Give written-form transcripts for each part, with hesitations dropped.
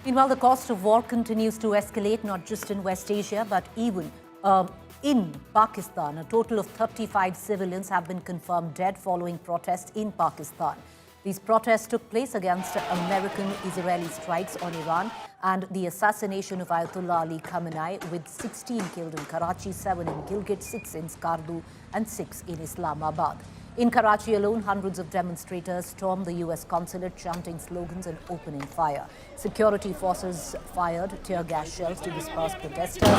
Meanwhile, the cost of war continues to escalate, not just in West Asia, but even in Pakistan. A total of 35 civilians have been confirmed dead following protests in Pakistan. These protests took place against American-Israeli strikes on Iran and the assassination of Ayatollah Ali Khamenei, with 16 killed in Karachi, 7 in Gilgit, 6 in Skardu and 6 in Islamabad. In Karachi alone, hundreds of demonstrators stormed the U.S. Consulate, chanting slogans and opening fire. Security forces fired tear gas shells to disperse protesters.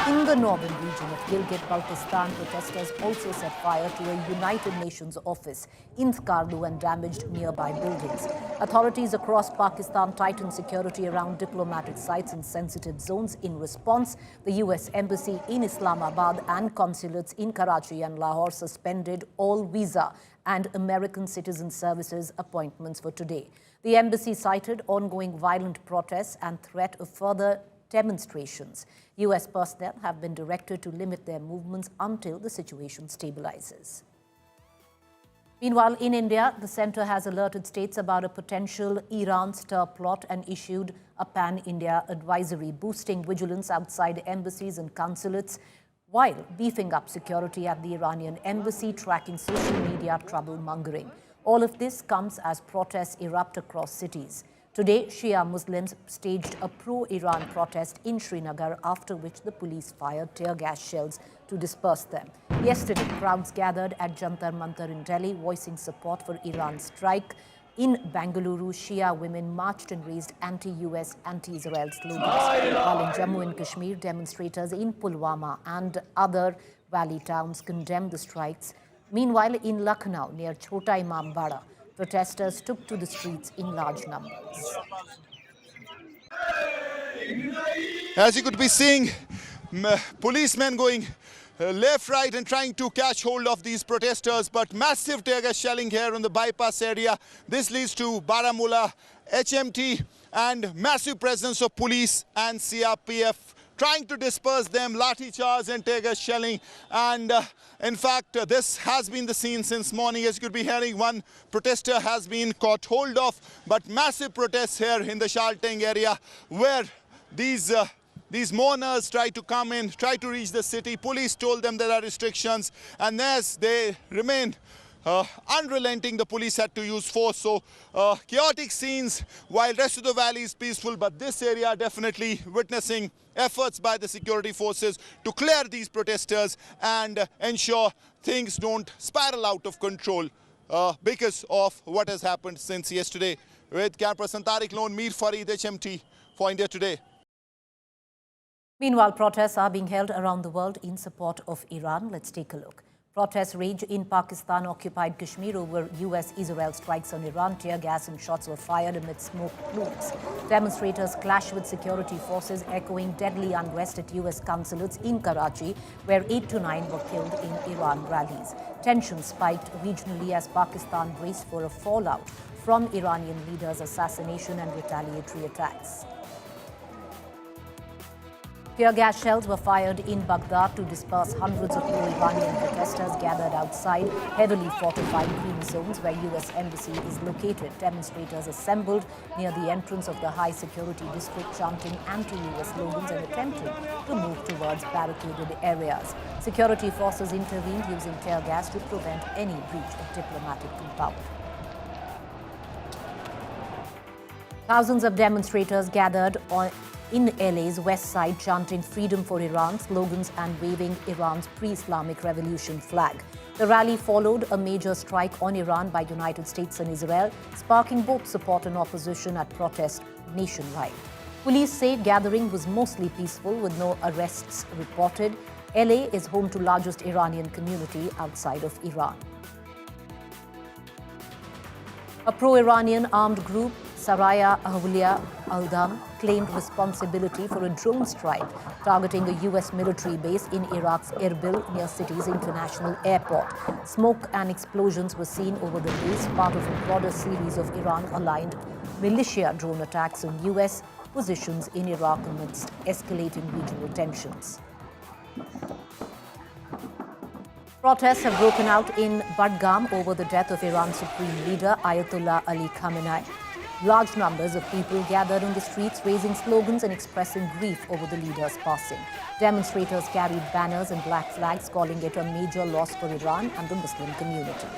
In the northern region of Gilgit-Baltistan, protesters also set fire to a United Nations office in Skardu and damaged nearby buildings. Authorities across Pakistan tightened security around diplomatic sites in sensitive zones. In response, the U.S. Embassy in Islamabad and consulates in Karachi and Lahore suspended all visa and American citizen services appointments for today. The embassy cited ongoing violent protests and threat of further demonstrations. U.S. personnel have been directed to limit their movements until the situation stabilizes. Meanwhile, in India, the centre has alerted states about a potential Iran stir plot and issued a pan-India advisory, boosting vigilance outside embassies and consulates, while beefing up security at the Iranian embassy, tracking social media trouble-mongering. All of this comes as protests erupt across cities. Today, Shia Muslims staged a pro-Iran protest in Srinagar, after which the police fired tear gas shells to disperse them. Yesterday, crowds gathered at Jantar Mantar in Delhi, voicing support for Iran's strike. In Bengaluru, Shia women marched and raised anti-US, anti-Israel slogans. While in Jammu and Kashmir, demonstrators in Pulwama and other valley towns condemned the strikes. Meanwhile, in Lucknow, near Chota Imam Bada, protesters took to the streets in large numbers. As you could be seeing, policemen going left, right and trying to catch hold of these protesters, but massive tear gas shelling here on the bypass area. This leads to Baramulla, HMT and massive presence of police and CRPF trying to disperse them, lathi charge and tear gas shelling. And in fact, this has been the scene since morning. As you could be hearing, one protester has been caught hold of, but massive protests here in the Shaltang area, where these mourners tried to come in, try to reach the city. Police told them there are restrictions, and as they remained unrelenting, the police had to use force. So chaotic scenes, while rest of the valley is peaceful, but this area definitely witnessing efforts by the security forces to clear these protesters and ensure things don't spiral out of control because of what has happened since yesterday. With camera person Tariq Lone, Mir Farid, HMT for India Today. Meanwhile, protests are being held around the world in support of Iran. Let's take a look. Protests rage in Pakistan-occupied Kashmir over US-Israel strikes on Iran. Tear gas and shots were fired amid smoke plumes. Demonstrators clashed with security forces, echoing deadly unrest at US consulates in Karachi, where 8 to 9 were killed in Iran rallies. Tensions spiked regionally as Pakistan braced for a fallout from Iranian leaders' assassination and retaliatory attacks. Tear gas shells were fired in Baghdad to disperse hundreds of pro-Iranian protesters gathered outside heavily fortified green zones where U.S. Embassy is located. Demonstrators assembled near the entrance of the high-security district, chanting anti-U.S. slogans and attempting to move towards barricaded areas. Security forces intervened using tear gas to prevent any breach of diplomatic compound. Thousands of demonstrators gathered in LA's west side, chanting freedom for Iran slogans and waving Iran's pre-Islamic revolution flag. The rally followed a major strike on Iran by United States and Israel, sparking both support and opposition at protests nationwide. Police say gathering was mostly peaceful with no arrests reported. LA is home to largest Iranian community outside of Iran. A pro-Iranian armed group, Saraya Ahwaliya Al-Dam, claimed responsibility for a drone strike targeting a U.S. military base in Iraq's Erbil near city's international airport. Smoke and explosions were seen over the base, part of a broader series of Iran-aligned militia drone attacks on U.S. positions in Iraq amidst escalating regional tensions. Protests have broken out in Budgam over the death of Iran's supreme leader, Ayatollah Ali Khamenei. Large numbers of people gathered on the streets, raising slogans and expressing grief over the leader's passing. Demonstrators carried banners and black flags, calling it a major loss for Iran and the Muslim community.